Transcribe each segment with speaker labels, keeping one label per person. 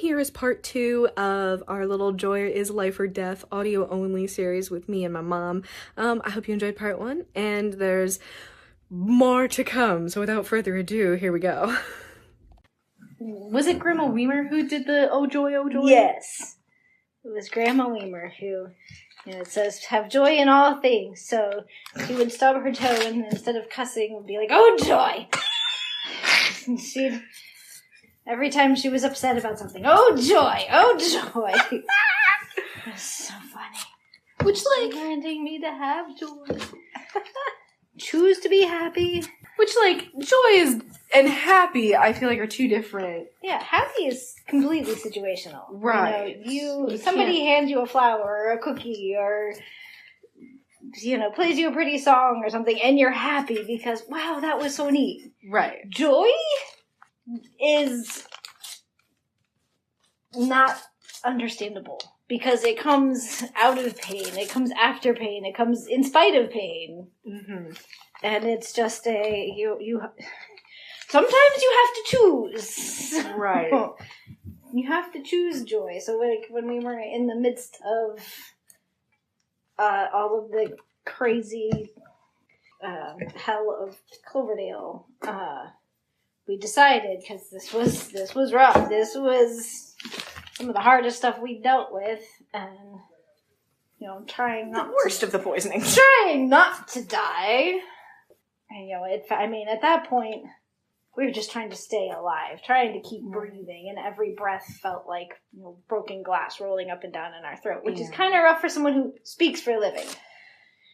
Speaker 1: here is part 2 of our little Joy is Life or Death audio only series with me and my mom. I hope you enjoyed part 1, and there's more to come. So without further ado, here we go. Was it Grandma Weimer who did the Oh Joy, Oh Joy?
Speaker 2: Yes. It was Grandma Weimer who, it says, have joy in all things. So she would stub her toe and instead of cussing would be like, oh joy! And she'd, every time she was upset about something, oh joy, oh joy! It was so funny.
Speaker 1: Which, like,
Speaker 2: commanding me to have joy. Choose to be happy.
Speaker 1: Which, like, joy and happy, I feel like, are two different.
Speaker 2: Yeah, happy is completely situational.
Speaker 1: Right.
Speaker 2: Somebody hands you a flower or a cookie or, plays you a pretty song or something, and you're happy because, wow, that was so neat.
Speaker 1: Right.
Speaker 2: Joy is not understandable because it comes out of pain. It comes after pain. It comes in spite of pain. Mm-hmm. And it's just you sometimes you have to choose.
Speaker 1: Right.
Speaker 2: You have to choose joy. So like when we were in the midst of all of the crazy hell of Cloverdale, we decided, because this was rough. This was some of the hardest stuff we dealt with, and trying not
Speaker 1: the worst of the poisoning.
Speaker 2: Trying not to die. And, at that point, we were just trying to stay alive, trying to keep breathing, and every breath felt like, broken glass rolling up and down in our throat, which is kind of rough for someone who speaks for a living.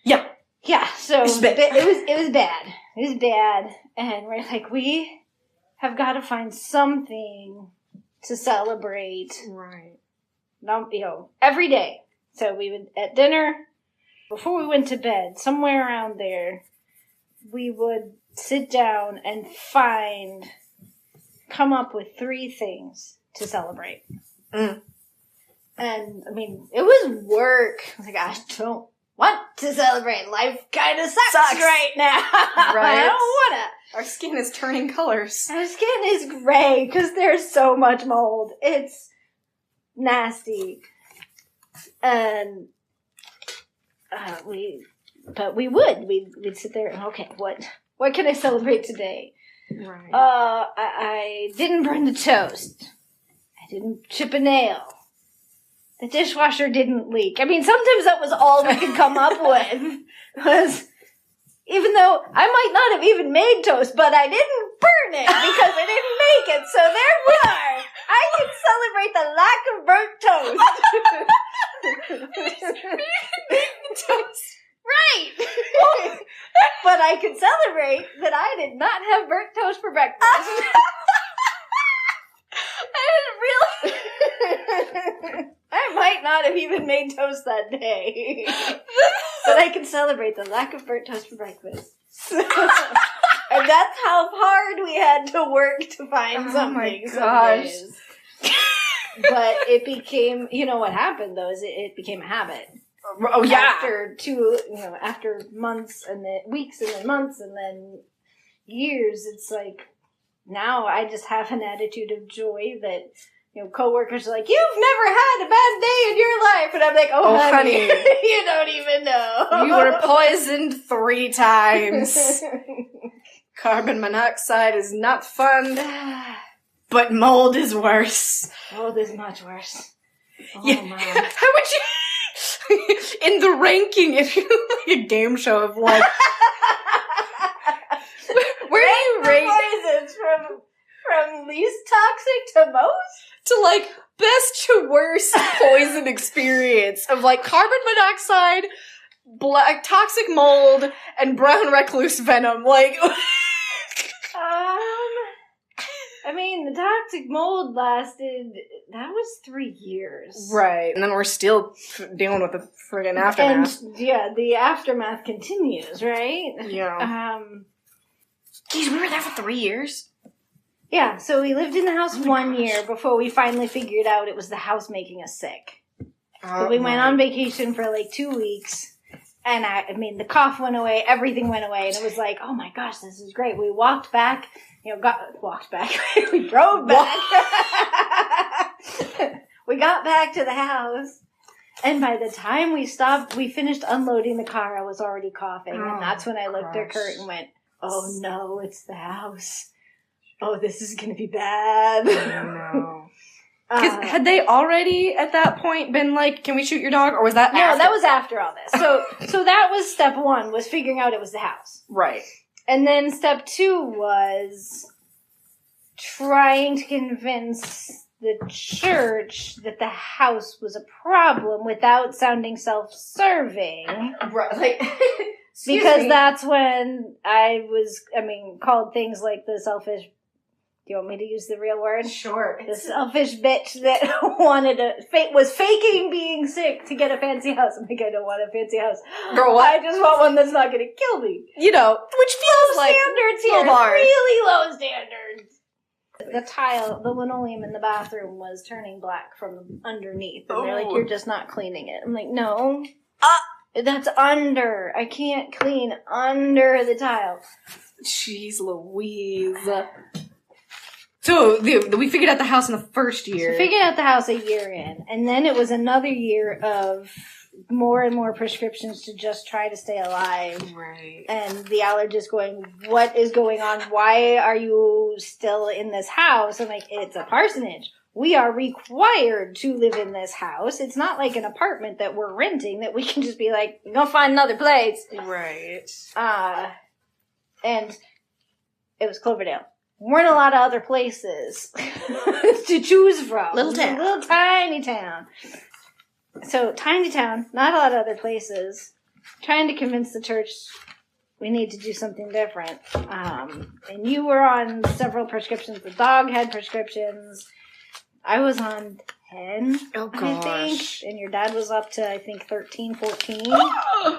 Speaker 1: Yeah.
Speaker 2: Yeah, so it was bad. It was bad, and we're like, we have got to find something to celebrate.
Speaker 1: Right.
Speaker 2: Every day. So we would, at dinner, before we went to bed, somewhere around there, we would sit down and come up with 3 things to celebrate. Mm. And, it was work. I was like, I don't want to celebrate. Life kind of sucks right now.
Speaker 1: Right.
Speaker 2: I don't want to.
Speaker 1: Our skin is turning colors.
Speaker 2: Our skin is gray because there's so much mold. It's nasty. And we'd sit there and, okay, what can I celebrate today?
Speaker 1: Right.
Speaker 2: I didn't burn the toast. I didn't chip a nail. The dishwasher didn't leak. Sometimes that was all we could come up with. Was, even though I might not have even made toast, but I didn't burn it because I didn't make it. So therefore, I can celebrate the lack of burnt toast. Right. But I can celebrate that I did not have burnt toast for breakfast. I didn't realize. I might not have even made toast that day. But I can celebrate the lack of burnt toast for breakfast. And that's how hard we had to work to find something.
Speaker 1: Oh my gosh.
Speaker 2: But it became, what happened though, is it became a habit.
Speaker 1: Oh yeah.
Speaker 2: After months and then weeks and then months and then years, it's like now I just have an attitude of joy that, coworkers are like, you've never had a bad day in your life. And I'm like, oh honey. You don't even know.
Speaker 1: You were poisoned 3 times. Carbon monoxide is not fun, but mold is worse.
Speaker 2: Mold is much worse. Oh
Speaker 1: yeah.
Speaker 2: my.
Speaker 1: How would you... in the ranking, if you like a game show of like, where do you rate
Speaker 2: poisons from least toxic to most?
Speaker 1: To like best to worst poison experience of like carbon monoxide, black toxic mold, and brown recluse venom. Like,
Speaker 2: the toxic mold lasted, that was 3 years.
Speaker 1: Right. And then we're still dealing with the friggin' aftermath.
Speaker 2: And, the aftermath continues, right?
Speaker 1: Yeah. Geez, we were there for 3 years?
Speaker 2: Yeah, so we lived in the house 1 year before we finally figured out it was the house making us sick. So we went on vacation for like 2 weeks, and the cough went away, everything went away, and it was like, oh my gosh, this is great. We walked back, we drove back. we got back to the house. And by the time we finished unloading the car, I was already coughing. And that's when I looked at Kurt and went, oh no, it's the house. Oh, this is going to be bad.
Speaker 1: Oh no. Because had they already, at that point, been like, can we shoot your dog? Or was that after?
Speaker 2: No, that was after all this. So that was step 1, was figuring out it was the house.
Speaker 1: Right.
Speaker 2: And then step 2 was trying to convince the church that the house was a problem without sounding self-serving.
Speaker 1: Right. Like,
Speaker 2: because that's when called things like the selfish. Do you want me to use the real word?
Speaker 1: Sure.
Speaker 2: The selfish bitch that was faking being sick to get a fancy house. I'm like, I don't want a fancy house.
Speaker 1: Girl, what?
Speaker 2: I just want one that's not going to kill me.
Speaker 1: You know, which feels like
Speaker 2: standards here. Really low standards. The linoleum in the bathroom was turning black from underneath. And they're like, you're just not cleaning it. I'm like, no. That's under. I can't clean under the tile.
Speaker 1: Jeez Louise. So, we figured out the house in the first year.
Speaker 2: So figured out the house a year in. And then it was another year of more and more prescriptions to just try to stay alive.
Speaker 1: Right.
Speaker 2: And the allergist going, what is going on? Why are you still in this house? I'm like, it's a parsonage. We are required to live in this house. It's not like an apartment that we're renting that we can just be like, go find another place.
Speaker 1: Right.
Speaker 2: And it was Cloverdale. Weren't a lot of other places to choose from.
Speaker 1: Little town.
Speaker 2: Little tiny town. So, tiny town, not a lot of other places. Trying to convince the church we need to do something different. And you were on several prescriptions. The dog had prescriptions. I was on 10,
Speaker 1: oh, gosh.
Speaker 2: I think. And your dad was up to, I think, 13, 14.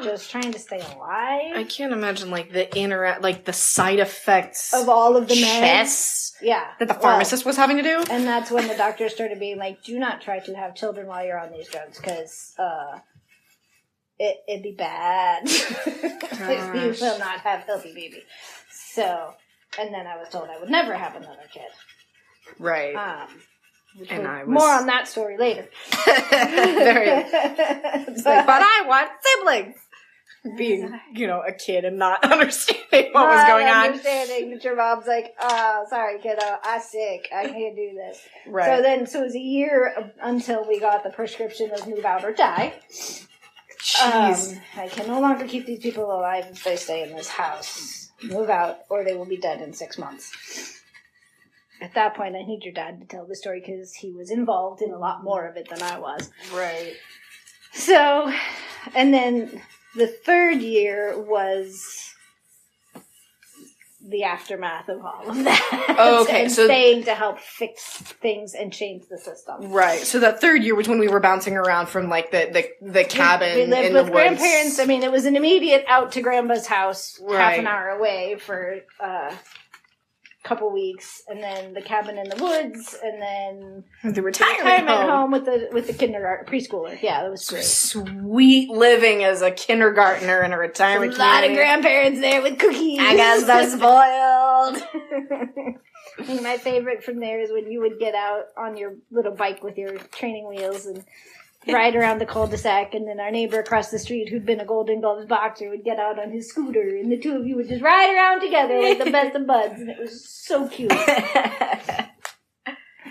Speaker 2: Just trying to stay alive.
Speaker 1: I can't imagine, like, the side effects
Speaker 2: of all of the
Speaker 1: meds.
Speaker 2: Yeah.
Speaker 1: That the pharmacist was having to do.
Speaker 2: And that's when the doctor started being like, do not try to have children while you're on these drugs, because it'd be bad. You will not have healthy baby. So, and then I was told I would never have another kid.
Speaker 1: Right.
Speaker 2: And I was... More on that story later.
Speaker 1: Very. But I want siblings. Being, a kid and not understanding what was going on.
Speaker 2: Understanding that your mom's like, sorry, kiddo, I'm sick. I can't do this.
Speaker 1: Right.
Speaker 2: So it was a year until we got the prescription of move out or die.
Speaker 1: Jeez.
Speaker 2: I can no longer keep these people alive if they stay in this house. Move out or they will be dead in 6 months. At that point, I need your dad to tell the story because he was involved in a lot more of it than I was.
Speaker 1: Right.
Speaker 2: So, and then the third year was the aftermath of all of that.
Speaker 1: Okay,
Speaker 2: and
Speaker 1: so
Speaker 2: staying to help fix things and change the system.
Speaker 1: Right. So that third year was when we were bouncing around from like the cabin
Speaker 2: we lived
Speaker 1: in
Speaker 2: with
Speaker 1: the
Speaker 2: grandparents.
Speaker 1: woods.
Speaker 2: I mean, it was an immediate out to grandma's house,
Speaker 1: right.
Speaker 2: half an hour away for couple weeks, and then the cabin in the woods, and then
Speaker 1: the retirement
Speaker 2: home with the kindergarten preschooler. Yeah, that was great.
Speaker 1: Sweet living as a kindergartner in a retirement
Speaker 2: community. A lot of grandparents there with cookies. I got so spoiled. My favorite from there is when you would get out on your little bike with your training wheels and ride around the cul-de-sac, and then our neighbor across the street, who'd been a Golden Gloves boxer, would get out on his scooter, and the two of you would just ride around together like the best of buds, and it was so cute.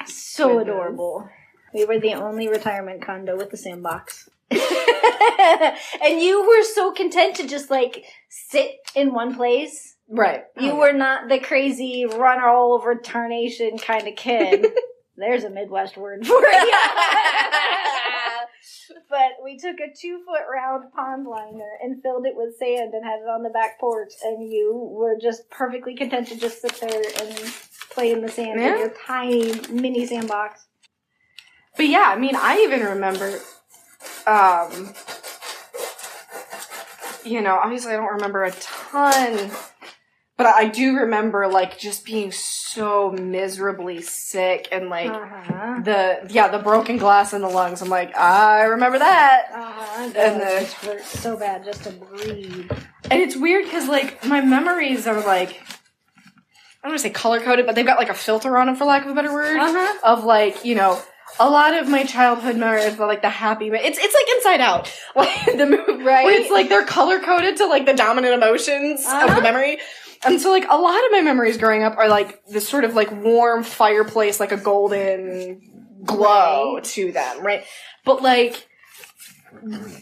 Speaker 2: So adorable. We were the only retirement condo with a sandbox. And you were so content to just, like, sit in one place.
Speaker 1: Right.
Speaker 2: You were not the crazy run all over tarnation kind of kid. There's a Midwest word for it. But we took a 2-foot round pond liner and filled it with sand and had it on the back porch, and you were just perfectly content to just sit there and play in the sand in your tiny mini sandbox.
Speaker 1: But yeah, I mean, I even remember, obviously I don't remember a ton, but I do remember, like, just being so miserably sick and, like, the broken glass in the lungs. I'm like, I remember that.
Speaker 2: And it hurts so bad just to breathe.
Speaker 1: And it's weird because, like, my memories are, like, I don't want to say color-coded, but they've got, like, a filter on them, for lack of a better word, of, like, a lot of my childhood memories were like the happy. It's like Inside Out, like the movie, right? Where it's like they're color coded to like the dominant emotions of the memory. And so, like, a lot of my memories growing up are, like, this sort of, like, warm fireplace, like a golden glow to them, right? But, like,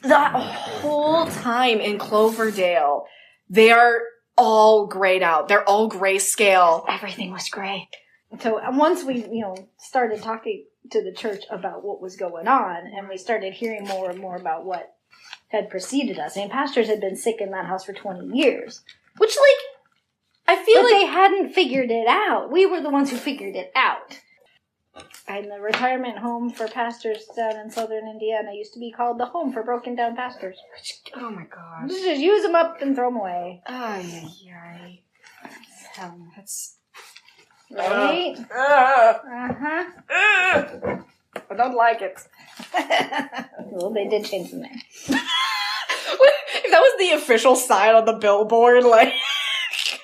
Speaker 1: that whole time in Cloverdale, they are all grayed out. They're all grayscale.
Speaker 2: Everything was gray. So once we, started talking to the church about what was going on, and we started hearing more and more about what had preceded us. I mean, pastors had been sick in that house for 20 years. Which, like, I feel like they hadn't figured it out. We were the ones who figured it out. And the retirement home for pastors down in southern Indiana used to be called the Home for Broken Down Pastors.
Speaker 1: Oh my gosh.
Speaker 2: Just use them up and throw them away.
Speaker 1: Ay. That's...
Speaker 2: Right?
Speaker 1: Uh-huh. I don't like it.
Speaker 2: Well, they did change the name.
Speaker 1: If that was the official sign on the billboard, like...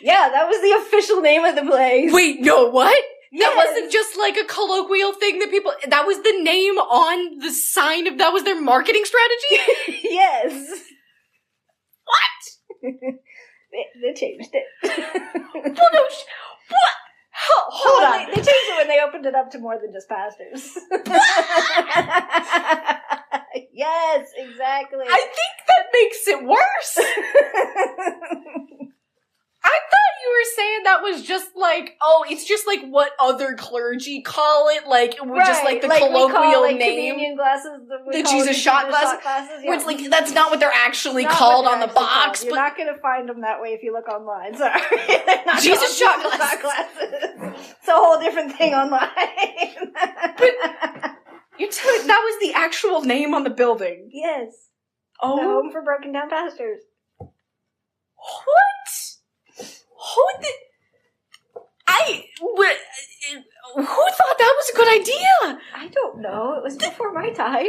Speaker 2: Yeah, that was the official name of the place.
Speaker 1: Wait, no, what?
Speaker 2: Yes.
Speaker 1: That wasn't just like a colloquial thing that people... That was the name on the sign of... That was their marketing strategy?
Speaker 2: Yes.
Speaker 1: What?
Speaker 2: They changed it.
Speaker 1: Well, no, what? Hold on.
Speaker 2: They changed it when they opened it up to more than just pastors. Yes, exactly.
Speaker 1: I think that makes it worse. I thought you were saying that was just like, it's just like what other clergy call it, like just like the colloquial name.
Speaker 2: Communion glasses,
Speaker 1: the Jesus shot glasses.
Speaker 2: Yeah.
Speaker 1: Where it's like that's not what they're actually called on the box.
Speaker 2: You're not going to find them that way if you look online. Sorry,
Speaker 1: Jesus shot glasses.
Speaker 2: It's a whole different thing online.
Speaker 1: But you're telling that was the actual name on the building.
Speaker 2: Yes.
Speaker 1: Oh,
Speaker 2: the Home for Broken Down Pastors.
Speaker 1: What? Who thought that was a good idea?
Speaker 2: I don't know. It was before my time.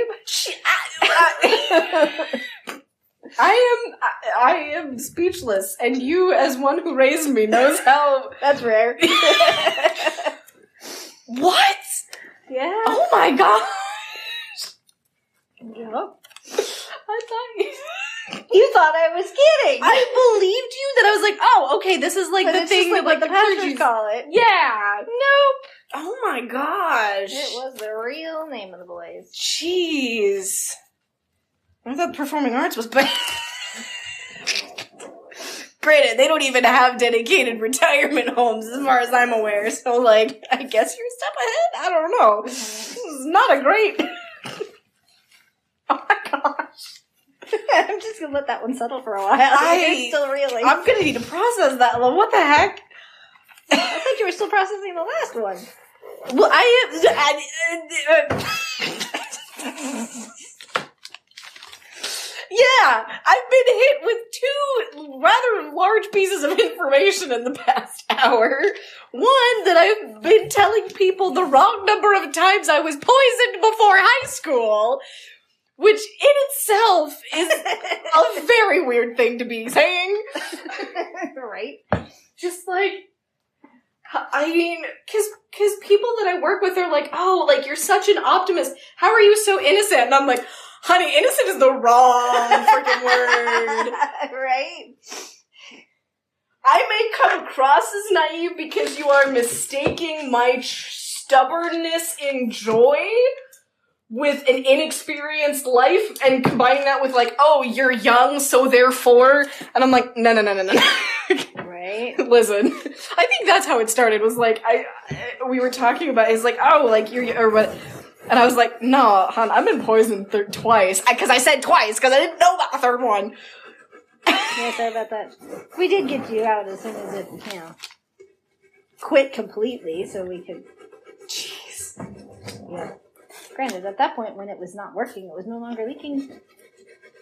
Speaker 1: I am speechless, and you, as one who raised me, knows how...
Speaker 2: That's rare.
Speaker 1: What?
Speaker 2: Yeah.
Speaker 1: Oh my gosh!
Speaker 2: Yep.
Speaker 1: I thought
Speaker 2: you thought I was kidding.
Speaker 1: I believed you that I was like, okay, this is like the thing that like
Speaker 2: the pastors call it.
Speaker 1: Yeah. Nope. Oh my gosh.
Speaker 2: It was the real name of the place.
Speaker 1: Jeez. I thought performing arts was bad. Granted, they don't even have dedicated retirement homes as far as I'm aware, so like, I guess you're a step ahead? I don't know. This is not a great... Oh my gosh.
Speaker 2: I'm just gonna let that one settle for a while. I'm still reeling.
Speaker 1: I'm gonna need to process that. What the heck?
Speaker 2: I thought you were still processing the last one.
Speaker 1: Well, Yeah, I've been hit with two rather large pieces of information in the past hour. One, that I've been telling people the wrong number of times I was poisoned before high school, which in itself is a very weird thing to be saying.
Speaker 2: Right?
Speaker 1: Just like, I mean, cause people that I work with are like, like, you're such an optimist. How are you so innocent? And I'm like, honey, innocent is the wrong freaking word.
Speaker 2: Right?
Speaker 1: I may come across as naive because you are mistaking my stubbornness in joy with an inexperienced life and combining that with like, you're young, so therefore, and I'm like, no.
Speaker 2: Right?
Speaker 1: Listen, I think that's how it started, was like, we were talking about, it's like, you're, or what, and I was like, no, hon, I've been poisoned twice, because I said twice, because I didn't know about the third one.
Speaker 2: Yeah, sorry about that. We did get you out as soon as it, quit completely, so we could...
Speaker 1: Jeez.
Speaker 2: Yeah. Granted, at that point, when it was not working, it was no longer leaking.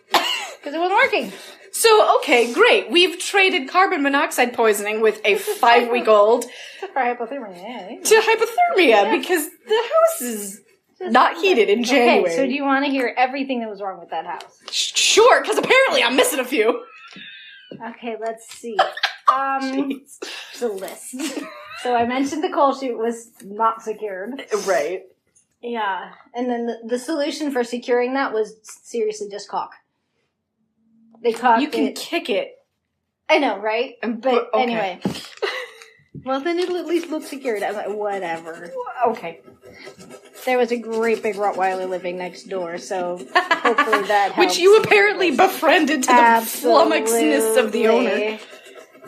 Speaker 2: Because it wasn't working.
Speaker 1: So, okay, great. We've traded carbon monoxide poisoning with a 5-week-old
Speaker 2: for hypothermia,
Speaker 1: to hypothermia, because the house is not heated in January.
Speaker 2: Okay, so do you want to hear everything that was wrong with that house?
Speaker 1: Sure, because apparently I'm missing a few.
Speaker 2: Okay, let's see. The list. So I mentioned the coal chute was not secured.
Speaker 1: Right.
Speaker 2: Yeah. And then the solution for securing that was seriously just caulk. They caulked
Speaker 1: You can
Speaker 2: it.
Speaker 1: kick it.
Speaker 2: I know, right? But
Speaker 1: okay.
Speaker 2: anyway. Well, then it'll at least look secured. I'm like, whatever.
Speaker 1: Okay.
Speaker 2: There was a great big Rottweiler living next door, so hopefully that helps.
Speaker 1: Which you apparently befriended to the flummoxedness of the owner.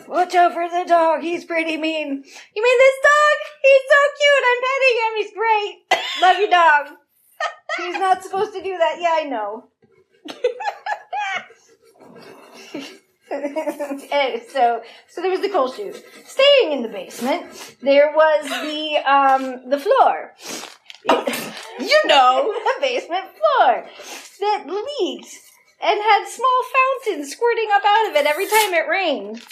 Speaker 2: Watch out for the dog. He's pretty mean. You mean this dog? He's so cute. I'm petting him. He's great. Love you, dog. He's not supposed to do that. Yeah, I know. So there was the coal chute. Staying in the basement, there was the floor.
Speaker 1: You know,
Speaker 2: The basement floor that leaked and had small fountains squirting up out of it every time it rained.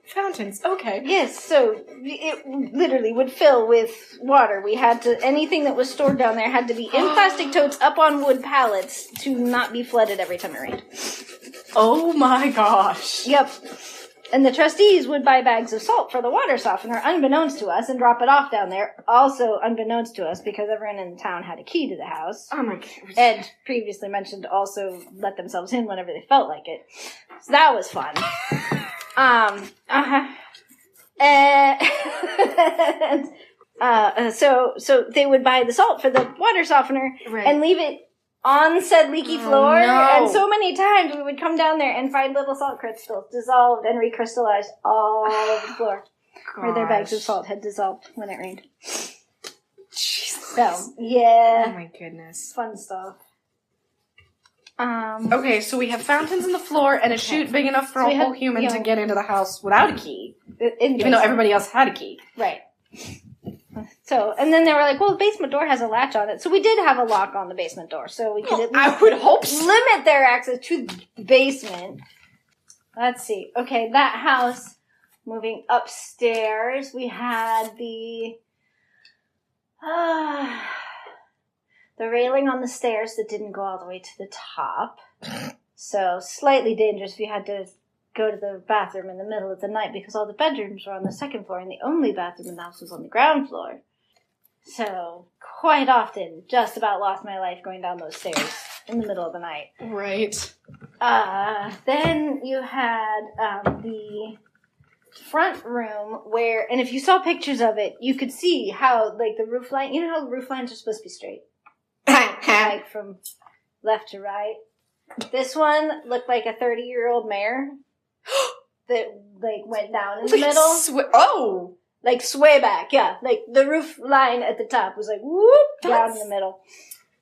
Speaker 1: Fountains. Okay.
Speaker 2: Yes, so it literally would fill with water. We had to, anything that was stored down there had to be in plastic totes up on wood pallets to not be flooded every time it rained.
Speaker 1: Oh my gosh.
Speaker 2: Yep. And the trustees would buy bags of salt for the water softener, unbeknownst to us, and drop it off down there. Also unbeknownst to us, because everyone in the town had a key to the house.
Speaker 1: Oh my gosh.
Speaker 2: Ed previously mentioned also let themselves in whenever they felt like it. So that was fun. So they would buy the salt for the water softener and leave it on said leaky floor, and so many times we would come down there and find little salt crystals dissolved and recrystallized all over the floor where their bags of salt had dissolved when it rained.
Speaker 1: Jesus.
Speaker 2: So, yeah.
Speaker 1: Oh my goodness.
Speaker 2: Fun stuff.
Speaker 1: Okay, so we have fountains in the floor and a chute big enough for a whole human to get into the house without a key, even though everybody else had a key.
Speaker 2: Right. So, and then they were like, well, the basement door has a latch on it. So we did have a lock on the basement door, so we could at least
Speaker 1: I would hope so.
Speaker 2: limit their access to the basement. Let's see. Okay, that house, moving upstairs, we had the railing on the stairs that didn't go all the way to the top. So, slightly dangerous if you had to go to the bathroom in the middle of the night because all the bedrooms were on the second floor and the only bathroom in the house was on the ground floor. So, quite often, just about lost my life going down those stairs in the middle of the night.
Speaker 1: Right.
Speaker 2: Then you had the front room where, and if you saw pictures of it, you could see how, like, the roof line, you know how the roof lines are supposed to be straight? Like, from left to right. This one looked like a 30-year-old mare that, like, went down in the middle. Like, sway back, yeah. Like, the roof line at the top was like, whoop, down in the middle.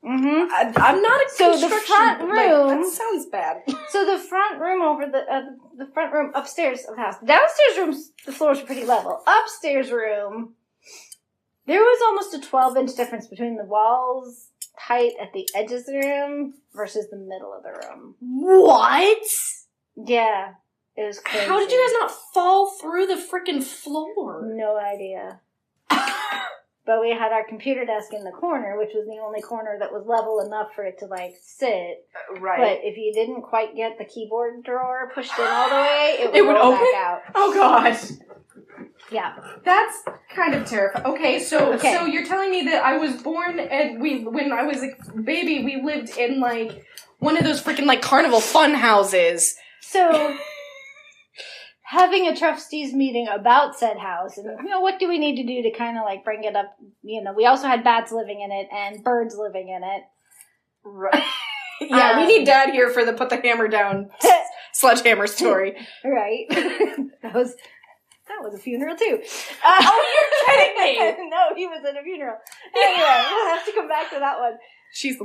Speaker 2: Mm-hmm.
Speaker 1: I'm not a
Speaker 2: So the front room...
Speaker 1: that sounds bad.
Speaker 2: So the front room over the front room upstairs of the house. Downstairs rooms, the floors are pretty level. Upstairs room, there was almost a 12-inch difference between the walls height at the edges of the room versus the middle of the room.
Speaker 1: What?
Speaker 2: Yeah. It was crazy.
Speaker 1: How did you guys not fall through the freaking floor?
Speaker 2: No idea. But we had our computer desk in the corner, which was the only corner that was level enough for it to, like, sit.
Speaker 1: Right.
Speaker 2: But if you didn't quite get the keyboard drawer pushed in all the way, it would roll
Speaker 1: open?
Speaker 2: back out.
Speaker 1: Oh, gosh.
Speaker 2: Yeah.
Speaker 1: That's kind of terrifying. Okay, so you're telling me that I was born and when I was a baby, we lived in, like, one of those freaking, like, carnival fun houses.
Speaker 2: So... having a trustees meeting about said house, and, you know, what do we need to do to kind of, like, bring it up? You know, we also had bats living in it and birds living in it.
Speaker 1: Right. Yeah, we need Dad here for the put the hammer down sledgehammer story.
Speaker 2: Right. That was a funeral, too.
Speaker 1: Oh, you're kidding me!
Speaker 2: No, he was at a funeral. Anyway, we'll have to come back to that one.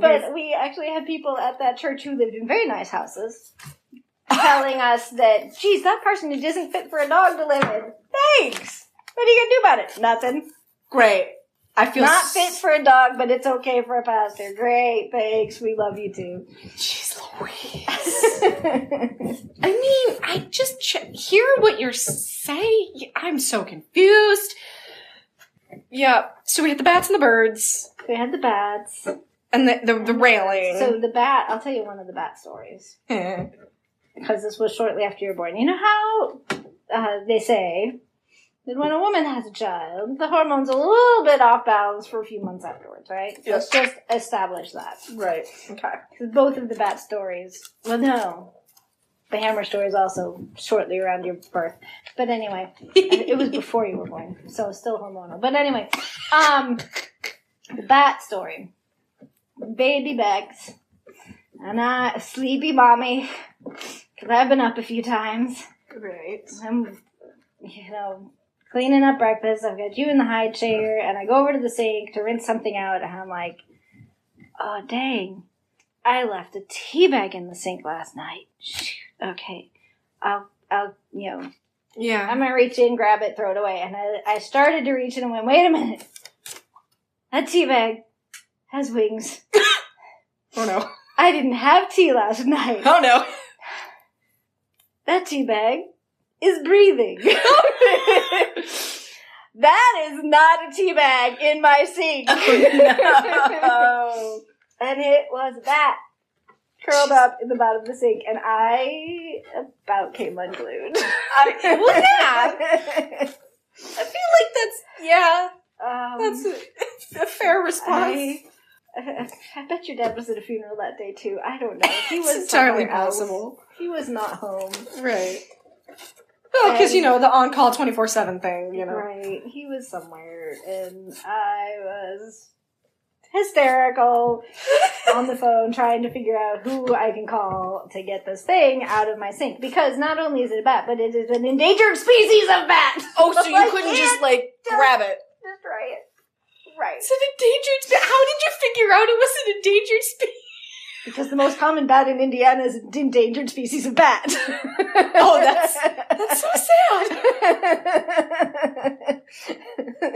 Speaker 2: But we actually had people at that church who lived in very nice houses telling us that, geez, that parsonage isn't fit for a dog to live in. Thanks! What are you going to do about it? Nothing.
Speaker 1: Great. I feel
Speaker 2: not fit for a dog, but it's okay for a pastor. Great, thanks. We love you too.
Speaker 1: Jeez Louise. I mean, I just hear what you're saying. I'm so confused. Yeah, so we had the bats and the birds.
Speaker 2: We had the bats.
Speaker 1: And the railing.
Speaker 2: So the bat, I'll tell you one of the bat stories. Because this was shortly after you were born. You know how they say than when a woman has a child. The hormones are a little bit off balance for a few months afterwards, right? So let's just establish that.
Speaker 1: Right. Okay.
Speaker 2: Because both of the bat stories, well, no. The hammer story is also shortly around your birth. But anyway, it was before you were born, so still hormonal. But anyway, the bat story. Baby Beks and I, sleepy mommy, because I've been up a few times.
Speaker 1: Right.
Speaker 2: I'm, cleaning up breakfast. I've got you in the high chair, and I go over to the sink to rinse something out, and I'm like, oh, dang. I left a tea bag in the sink last night. Shoot. Okay. I'll,
Speaker 1: Yeah.
Speaker 2: I'm going to reach in, grab it, throw it away. And I started to reach in and went, wait a minute. That tea bag has wings.
Speaker 1: Oh, no.
Speaker 2: I didn't have tea last night.
Speaker 1: Oh, no.
Speaker 2: That tea bag is breathing. That is not a tea bag in my sink.
Speaker 1: Oh, no.
Speaker 2: And it was that curled up in the bottom of the sink, and I about came unglued.
Speaker 1: Well, yeah. I feel like that's a fair response.
Speaker 2: I bet your dad was at a funeral that day too. I don't know. He was
Speaker 1: It's entirely
Speaker 2: somewhere else.
Speaker 1: possible.
Speaker 2: He was not home.
Speaker 1: Right. Well, because, the on-call 24/7 thing,
Speaker 2: Right. He was somewhere, and I was hysterical on the phone trying to figure out who I can call to get this thing out of my sink. Because not only is it a bat, but it is an endangered species of bat.
Speaker 1: Oh, so you couldn't just grab it.
Speaker 2: Destroy it. Right.
Speaker 1: It's an endangered... How did you figure out it was an endangered species?
Speaker 2: Because the most common bat in Indiana is an endangered species of bat.
Speaker 1: Oh, that's so sad.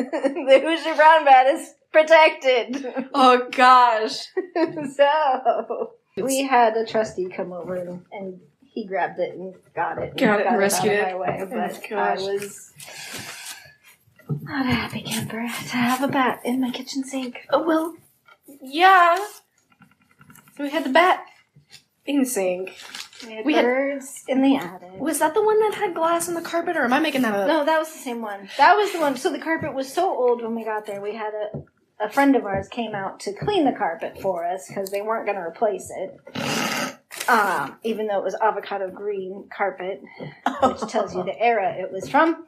Speaker 2: The Hoosier brown bat is protected.
Speaker 1: Oh, gosh.
Speaker 2: So, we had a trustee come over and he grabbed it and got it.
Speaker 1: Got it and rescued
Speaker 2: out
Speaker 1: it.
Speaker 2: of my way, but
Speaker 1: Oh, gosh.
Speaker 2: I was not a happy camper to have a bat in my kitchen sink.
Speaker 1: Oh, well, yeah. We had the bat in the sink.
Speaker 2: We had birds in the attic.
Speaker 1: Was that the one that had glass on the carpet, or am I making that up?
Speaker 2: No, that was the same one. That was the one. So the carpet was so old when we got there. We had a friend of ours came out to clean the carpet for us because they weren't going to replace it. Even though it was avocado green carpet, which tells you the era it was from.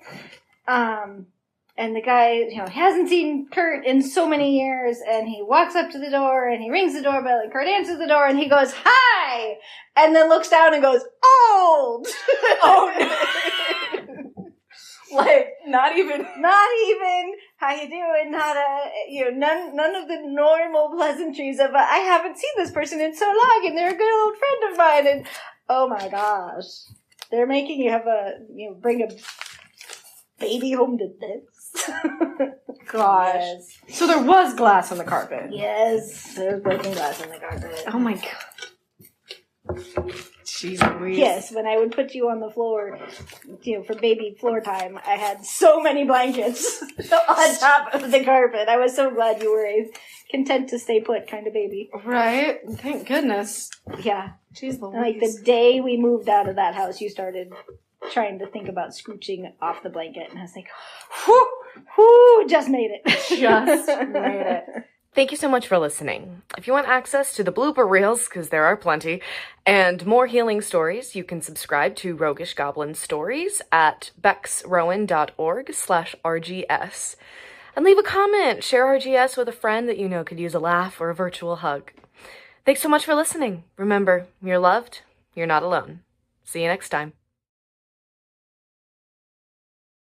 Speaker 2: And the guy, hasn't seen Kurt in so many years, and he walks up to the door, and he rings the doorbell, and Kurt answers the door, and he goes, hi! And then looks down and goes, old!
Speaker 1: Oh, no. Not even,
Speaker 2: how you doing, not none of the normal pleasantries of, I haven't seen this person in so long, and they're a good old friend of mine, and, oh my gosh. They're making you have bring a baby home to this.
Speaker 1: gosh.
Speaker 2: Yes.
Speaker 1: So there was glass on the carpet.
Speaker 2: Yes, there's broken glass on the carpet.
Speaker 1: Oh my god. Jeez Louise.
Speaker 2: Yes, when I would put you on the floor, for baby floor time, I had so many blankets on top of the carpet. I was so glad you were a content to stay put kind of baby.
Speaker 1: Right? Thank goodness.
Speaker 2: Yeah.
Speaker 1: Jeez Louise.
Speaker 2: And the day we moved out of that house, you started trying to think about scooching off the blanket, and I was like, whoo, just made it.
Speaker 1: Just made it. Thank you so much for listening. If you want access to the blooper reels, because there are plenty, and more healing stories, you can subscribe to Roguish Goblin Stories at bexrowan.org/RGS. And leave a comment. Share RGS with a friend that you know could use a laugh or a virtual hug. Thanks so much for listening. Remember, you're loved. You're not alone. See you next time.